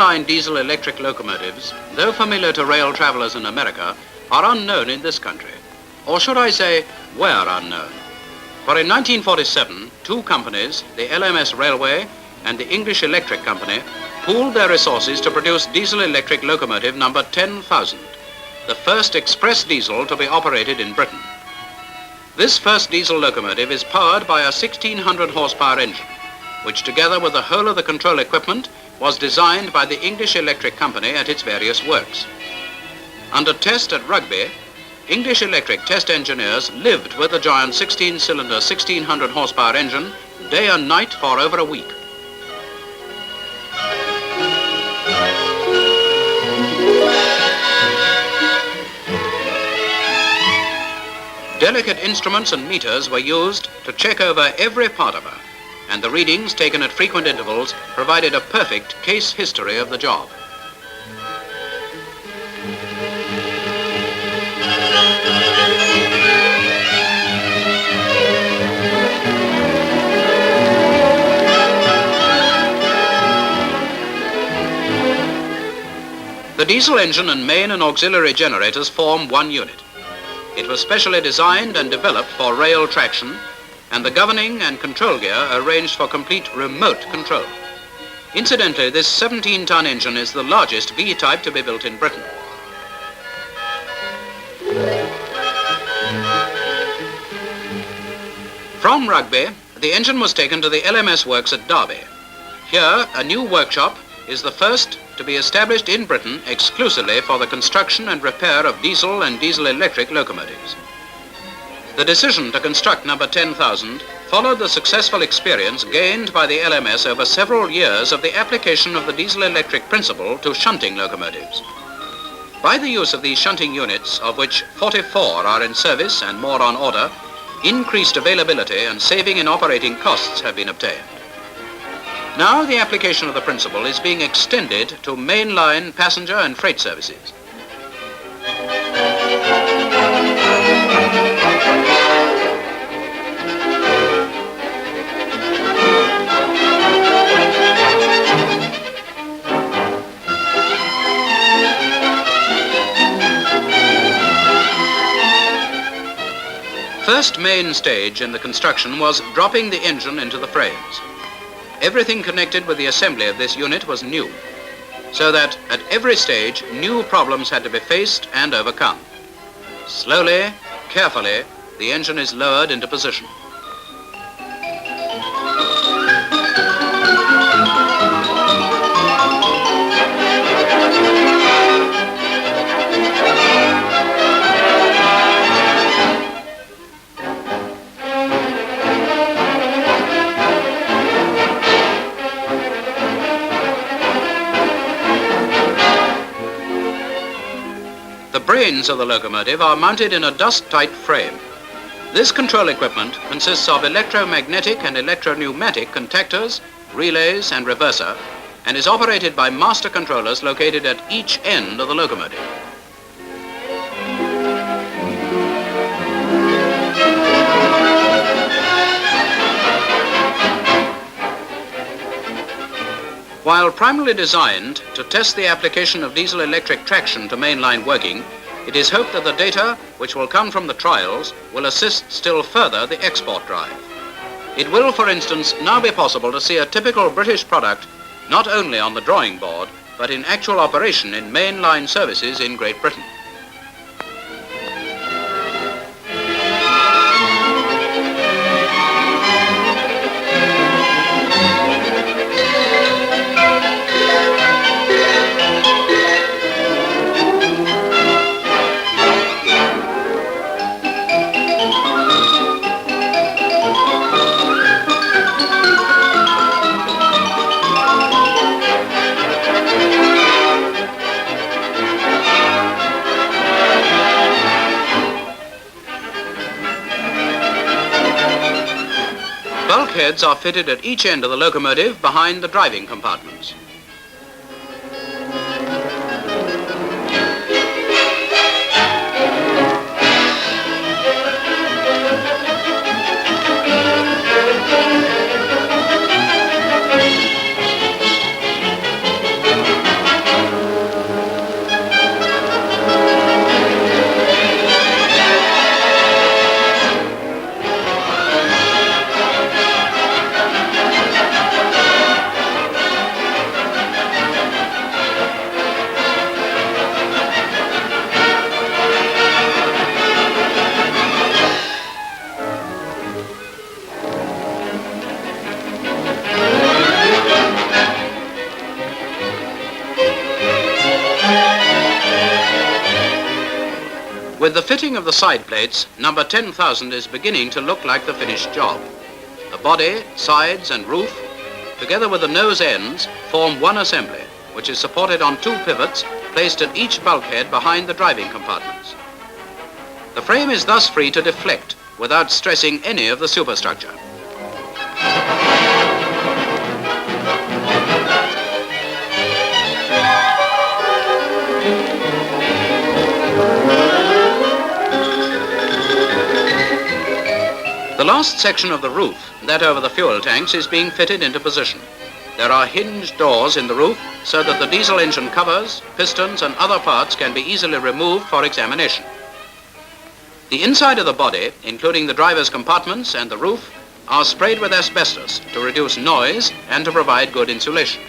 mainline diesel-electric locomotives, though familiar to rail travelers in America, are unknown in this country. Or should I say, were unknown. For in 1947, two companies, the LMS Railway and the English Electric Company, pooled their resources to produce diesel-electric locomotive number 10,000, the first express diesel to be operated in Britain. This first diesel locomotive is powered by a 1600 horsepower engine, which together with the whole of the control equipment was designed by the English Electric Company at its various works. Under test at Rugby, English Electric test engineers lived with the giant 16-cylinder 1600 horsepower engine day and night for over a week. Delicate instruments and meters were used to check over every part of her, and the readings taken at frequent intervals provided a perfect case history of the job. The diesel engine and main and auxiliary generators form one unit. It was specially designed and developed for rail traction, and the governing and control gear arranged for complete remote control. Incidentally, this 17-ton engine is the largest V-type to be built in Britain. From Rugby, the engine was taken to the LMS works at Derby. Here, a new workshop is the first to be established in Britain exclusively for the construction and repair of diesel and diesel-electric locomotives. The decision to construct number 10,000 followed the successful experience gained by the LMS over several years of the application of the diesel-electric principle to shunting locomotives. By the use of these shunting units, of which 44 are in service and more on order, increased availability and saving in operating costs have been obtained. Now the application of the principle is being extended to mainline passenger and freight services. First main stage in the construction was dropping the engine into the frames. Everything connected with the assembly of this unit was new, so that at every stage new problems had to be faced and overcome. Slowly, carefully, the engine is lowered into position. The brains of the locomotive are mounted in a dust-tight frame. This control equipment consists of electromagnetic and electro-pneumatic contactors, relays and reverser, and is operated by master controllers located at each end of the locomotive. While primarily designed to test the application of diesel-electric traction to mainline working, it is hoped that the data which will come from the trials will assist still further the export drive. It will, for instance, now be possible to see a typical British product not only on the drawing board, but in actual operation in mainline services in Great Britain. Bulkheads are fitted at each end of the locomotive behind the driving compartments. With the fitting of the side plates, number 10,000 is beginning to look like the finished job. The body, sides and roof, together with the nose ends, form one assembly, which is supported on two pivots placed at each bulkhead behind the driving compartments. The frame is thus free to deflect without stressing any of the superstructure. The last section of the roof, that over the fuel tanks, is being fitted into position. There are hinged doors in the roof so that the diesel engine covers, pistons and other parts can be easily removed for examination. The inside of the body, including the driver's compartments and the roof, are sprayed with asbestos to reduce noise and to provide good insulation.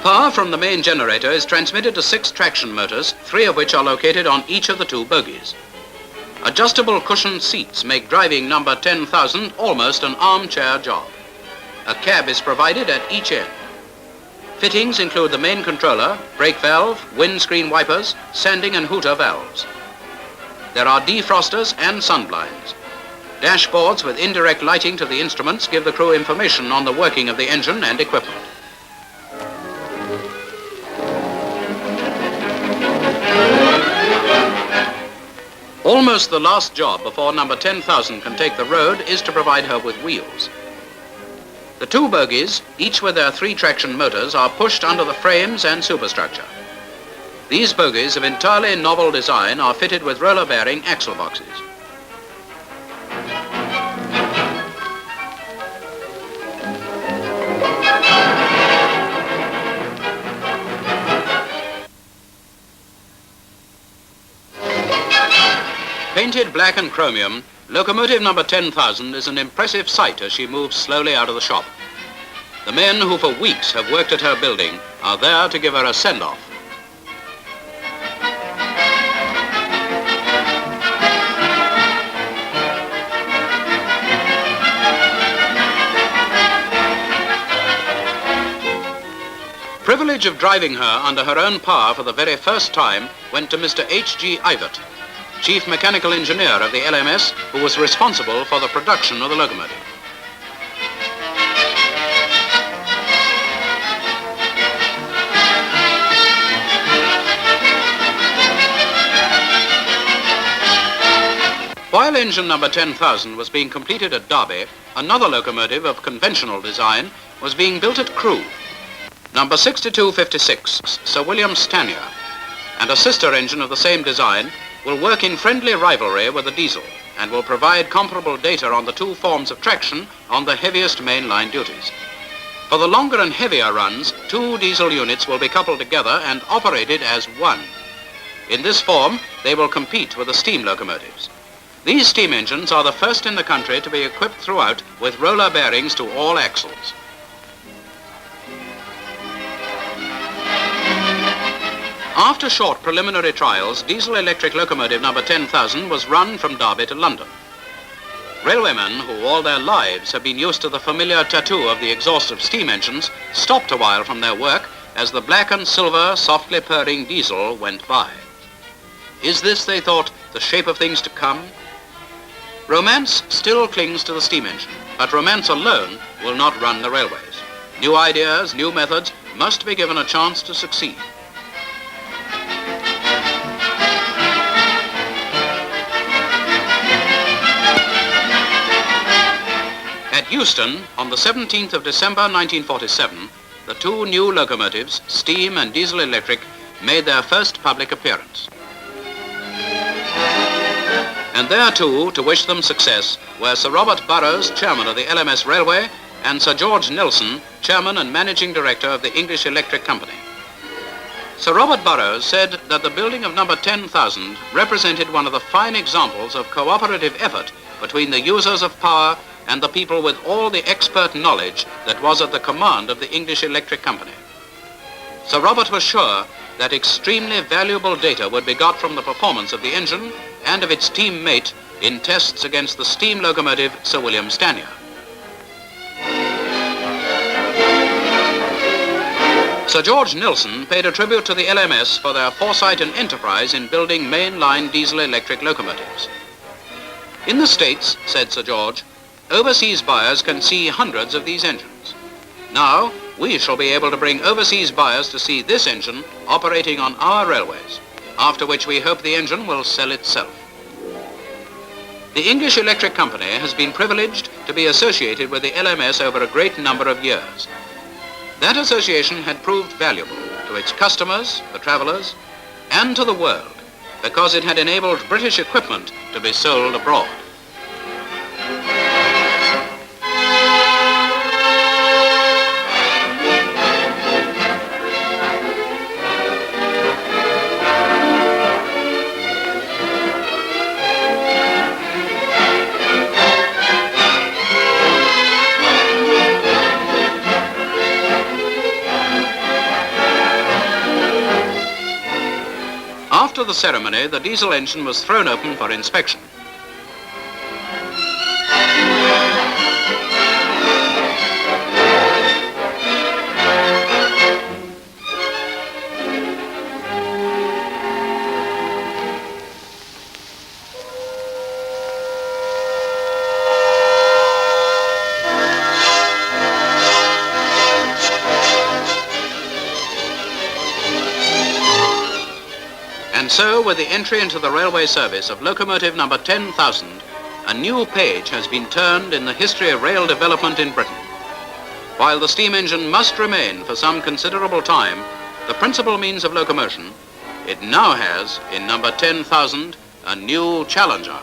Power from the main generator is transmitted to 6 traction motors, 3 of which are located on each of the 2 bogies. Adjustable cushioned seats make driving number 10,000 almost an armchair job. A cab is provided at each end. Fittings include the main controller, brake valve, windscreen wipers, sanding and hooter valves. There are defrosters and sunblinds. Dashboards with indirect lighting to the instruments give the crew information on the working of the engine and equipment. Almost the last job before number 10,000 can take the road is to provide her with wheels. The 2 bogies, each with their 3 traction motors, are pushed under the frames and superstructure. These bogies of entirely novel design are fitted with roller-bearing axle boxes. Painted black and chromium, locomotive number 10,000 is an impressive sight as she moves slowly out of the shop. The men who for weeks have worked at her building are there to give her a send-off. Privilege of driving her under her own power for the very first time went to Mr. H.G. Ivett, Chief Mechanical Engineer of the LMS, who was responsible for the production of the locomotive. While engine number 10,000 was being completed at Derby, another locomotive of conventional design was being built at Crewe. Number 6256, Sir William Stanier, and a sister engine of the same design will work in friendly rivalry with the diesel and will provide comparable data on the 2 forms of traction on the heaviest mainline duties. For the longer and heavier runs, 2 diesel units will be coupled together and operated as one. In this form, they will compete with the steam locomotives. These steam engines are the first in the country to be equipped throughout with roller bearings to all axles. After short preliminary trials, diesel-electric locomotive number 10,000 was run from Derby to London. Railwaymen who all their lives have been used to the familiar tattoo of the exhaust of steam engines stopped a while from their work as the black and silver, softly purring diesel went by. Is this, they thought, the shape of things to come? Romance still clings to the steam engine, but romance alone will not run the railways. New ideas, new methods must be given a chance to succeed. At Euston, on the 17th of December 1947, the 2 new locomotives, steam and diesel electric, made their first public appearance. And there too, to wish them success, were Sir Robert Burrows, chairman of the LMS Railway, and Sir George Nelson, chairman and managing director of the English Electric Company. Sir Robert Burrows said that the building of number 10,000 represented one of the fine examples of cooperative effort between the users of power and the people with all the expert knowledge that was at the command of the English Electric Company. Sir Robert was sure that extremely valuable data would be got from the performance of the engine and of its team mate in tests against the steam locomotive Sir William Stanier. Sir George Nelson paid a tribute to the LMS for their foresight and enterprise in building mainline diesel-electric locomotives. In the States, said Sir George, overseas buyers can see hundreds of these engines. Now, we shall be able to bring overseas buyers to see this engine operating on our railways, after which we hope the engine will sell itself. The English Electric Company has been privileged to be associated with the LMS over a great number of years. That association had proved valuable to its customers, the travellers, and to the world, because it had enabled British equipment to be sold abroad. After the ceremony, the diesel engine was thrown open for inspection. And so, with the entry into the railway service of locomotive number 10,000, a new page has been turned in the history of rail development in Britain. While the steam engine must remain for some considerable time the principal means of locomotion, it now has, in number 10,000, a new challenger.